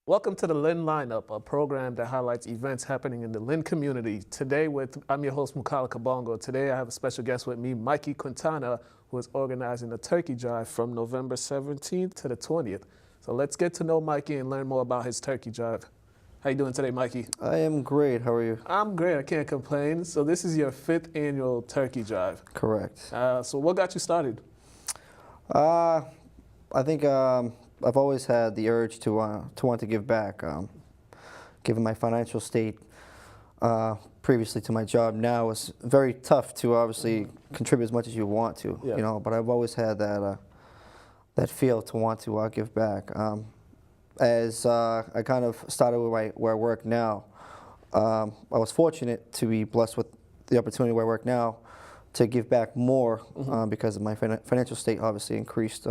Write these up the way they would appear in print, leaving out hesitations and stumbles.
Welcome to the Lynn Lineup, a program that highlights events happening in the Lynn community. I'm your host, Mukala Kabongo. Today I have a special guest with me, Mikey Quintana, who is organizing a turkey drive from November 17th to the 20th. So let's get to know Mikey and learn more about his turkey drive. How you doing today, Mikey? I am great. How are you? I'm great. I can't complain. So this is your 5th annual turkey drive. Correct. So what got you started? I think I've always had the urge to want to give back. Given my financial state previously to my job now, it's very tough to obviously contribute as much as you want to. Yeah. You know, but I've always had that feel to want to give back. As I kind of started where I work now, I was fortunate to be blessed with the opportunity where I work now to give back more because of my financial state obviously increased,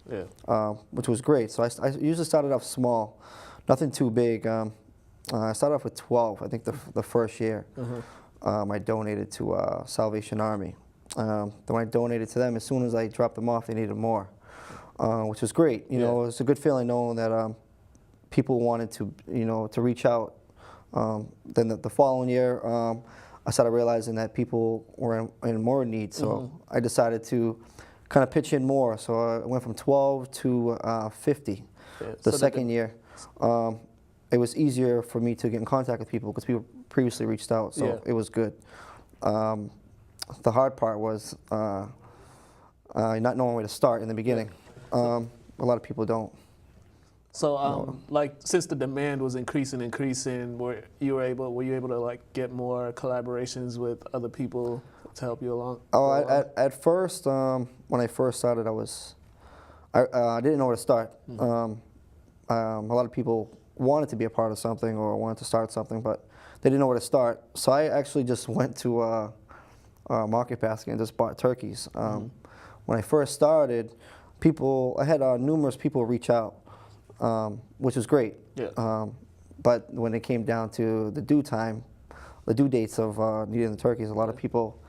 which was great. So I usually started off small, nothing too big. I started off with 12, I think the first year. I donated to Salvation Army. Then when I donated to them, as soon as I dropped them off, they needed more, which was great. You know, it's a good feeling knowing that people wanted to, to reach out. Then the following year, I started realizing that people were in more need, so I decided to kind of pitch in more. So I went from 12 to 50 the second year. It was easier for me to get in contact with people because people previously reached out, so it was good. The hard part was not knowing where to start in the beginning. A lot of people don't. So, like, since the demand was increasing, were you able to like get more collaborations with other people to help you along? Oh, at first, when I first started, I didn't know where to start. A lot of people wanted to be a part of something or wanted to start something, but they didn't know where to start. So I actually just went to Market Basket and just bought turkeys. When I first started, I had numerous people reach out. Which was great. But when it came down to the due dates of needing the turkeys, a lot of people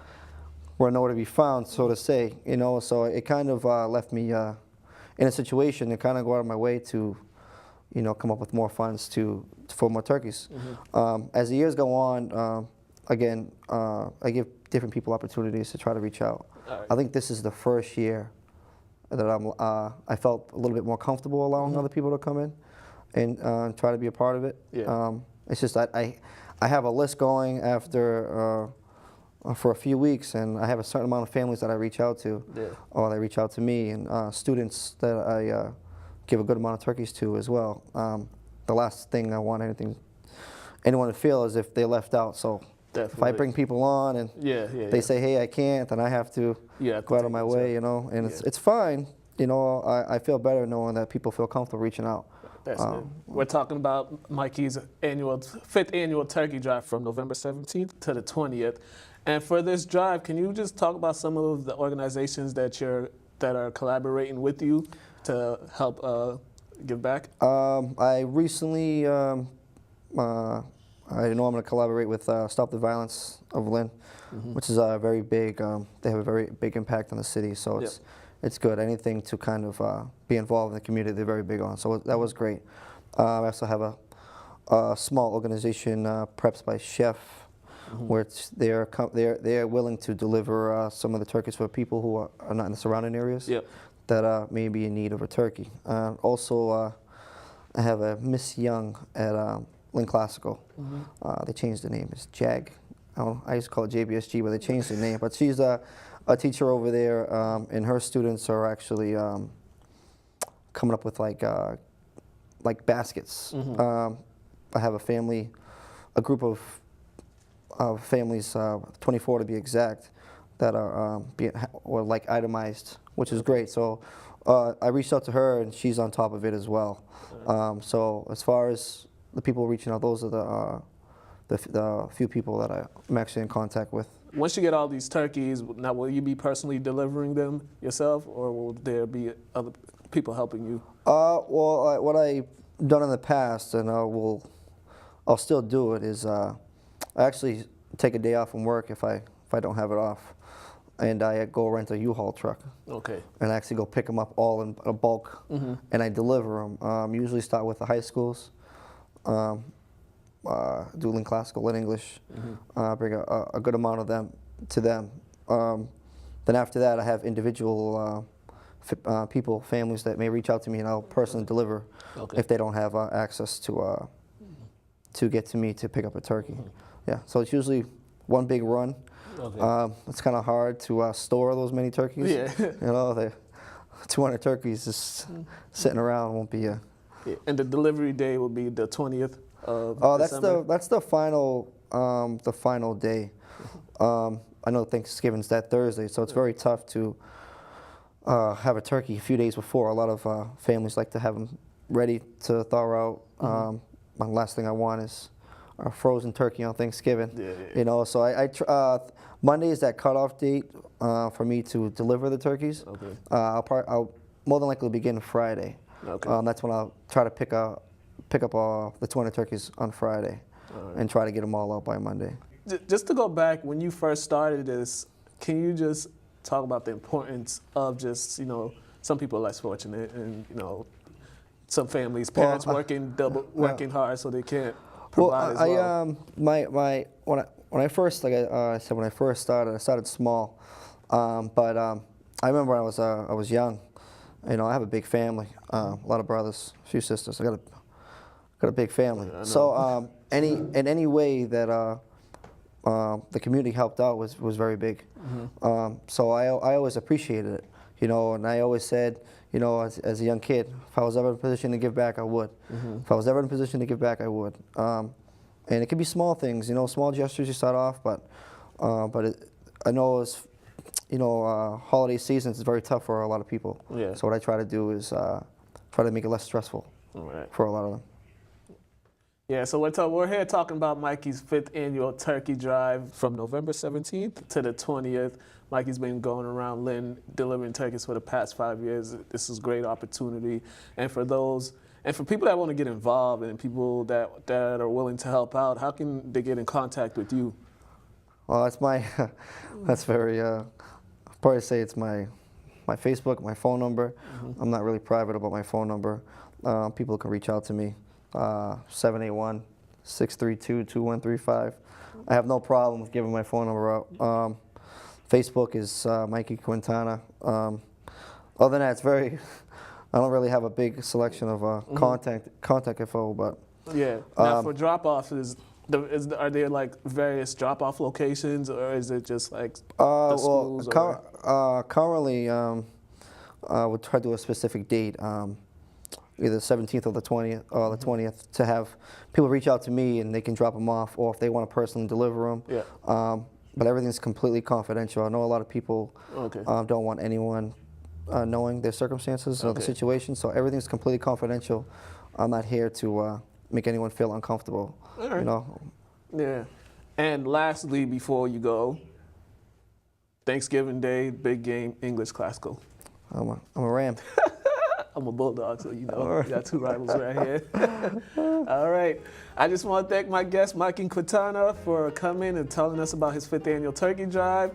were nowhere to be found, so to say. So it kind of left me in a situation to kind of go out of my way to, come up with more funds for more turkeys. As the years go on, again, I give different people opportunities to try to reach out. I think this is the first year that I felt a little bit more comfortable allowing other people to come in and try to be a part of it. It's just that I have a list going after for a few weeks, and I have a certain amount of families that I reach out to, or they reach out to me, and students that I give a good amount of turkeys to as well. The last thing I want anyone to feel is if they left out. So if I bring people on and they say, hey, I can't, then I have to go out of my way, and it's fine. I feel better knowing that people feel comfortable reaching out. That's good. We're talking about Mikey's 5th annual turkey drive from November 17th to the 20th. And for this drive, can you just talk about some of the organizations that are collaborating with you to help give back? I recently I know I'm going to collaborate with Stop the Violence of Lynn, which is very big. They have a very big impact on the city, so it's good. Anything to kind of be involved in the community, they're very big on. So that was great. I also have a small organization, Preps by Chef, where they're willing to deliver some of the turkeys for people who are not in the surrounding areas that may be in need of a turkey. Also, I have a Miss Young at Lynn Classical. They changed the name. It's Jag. I used to call it JBSG, but they changed the name. But she's a teacher over there, and her students are actually coming up with like baskets. I have a group of families, 24 to be exact, that are like itemized, which is great. So I reached out to her, and she's on top of it as well. So as far as the people reaching out, those are the few people that I'm actually in contact with. Once you get all these turkeys, now will you be personally delivering them yourself, or will there be other people helping you? Well, what I've done in the past, and I'll still do it, is I actually take a day off from work if I don't have it off, and I go rent a U-Haul truck. Okay. And I actually go pick them up all in a bulk, and I deliver them. Usually start with the high schools, do Lynn Classical, Lynn English, bring a good amount of them to them. Then after that, I have individual people, families that may reach out to me, and I'll personally deliver if they don't have access to get to me to pick up a turkey. Yeah, so it's usually one big run. It's kind of hard to store those many turkeys. Yeah. You know, 200 turkeys just sitting around won't be. Yeah. And the delivery day will be the 20th of December? That's the final day. I know Thanksgiving's that Thursday, so it's very tough to have a turkey a few days before. A lot of families like to have them ready to thaw out. My last thing I want is a frozen turkey on Thanksgiving. You know, so Monday is that cutoff date for me to deliver the turkeys. I'll more than likely begin Friday. That's when I'll try to pick up the 200 turkeys on Friday and try to get them all out by Monday. Just to go back, when you first started this, can you just talk about the importance of just, you know, some people are less fortunate, and, you know, some families, parents working hard so they can't provide as well. When I first, like I said, when I first started, I started small, but I remember when I was young. You know, I have a big family, a lot of brothers, a few sisters. I got a big family. So any way that the community helped out was very big. So I always appreciated it, you know, and I always said, you know, as a young kid, if I was ever in a position to give back, I would. If I was ever in a position to give back, I would. And it could be small things, you know, small gestures you start off, but I know it's, you know, holiday seasons is very tough for a lot of people. So what I try to do is try to make it less stressful for a lot of them. Yeah, so we're here talking about Mikey's 5th annual turkey drive from November 17th to the 20th. Mikey's been going around Lynn delivering turkeys for the past 5 years. This is a great opportunity. And for people that want to get involved and people that are willing to help out, how can they get in contact with you? Well, that's very, I'll probably say it's my Facebook, my phone number. I'm not really private about my phone number. People can reach out to me. 781-632-2135. I have no problem with giving my phone number out. Facebook is Mikey Quintana. Other than that, I don't really have a big selection of contact info, but now for drop-offs, are there like various drop-off locations, or is it just like the schools? Currently, we'll try to do a specific date. Either the 17th or the 20th, to have people reach out to me and they can drop them off, or if they want to personally deliver them. But everything's completely confidential. I know a lot of people don't want anyone knowing their circumstances or the situation, so everything's completely confidential. I'm not here to make anyone feel uncomfortable. You know. Yeah. And lastly, before you go, Thanksgiving Day, big game, English Classical. I'm a Ram. I'm a Bulldog, so you know, we got two rivals right here. All right. I just want to thank my guest, Mikey Quintana, for coming and telling us about his 5th annual turkey drive.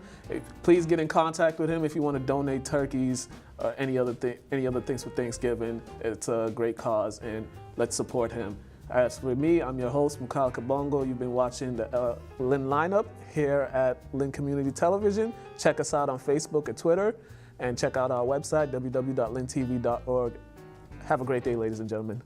Please get in contact with him if you want to donate turkeys or any other things for Thanksgiving. It's a great cause, and let's support him. As for me, I'm your host, Mukal Kabongo. You've been watching the Lynn lineup here at Lynn Community Television. Check us out on Facebook and Twitter. And check out our website, www.linntv.org. Have a great day, ladies and gentlemen.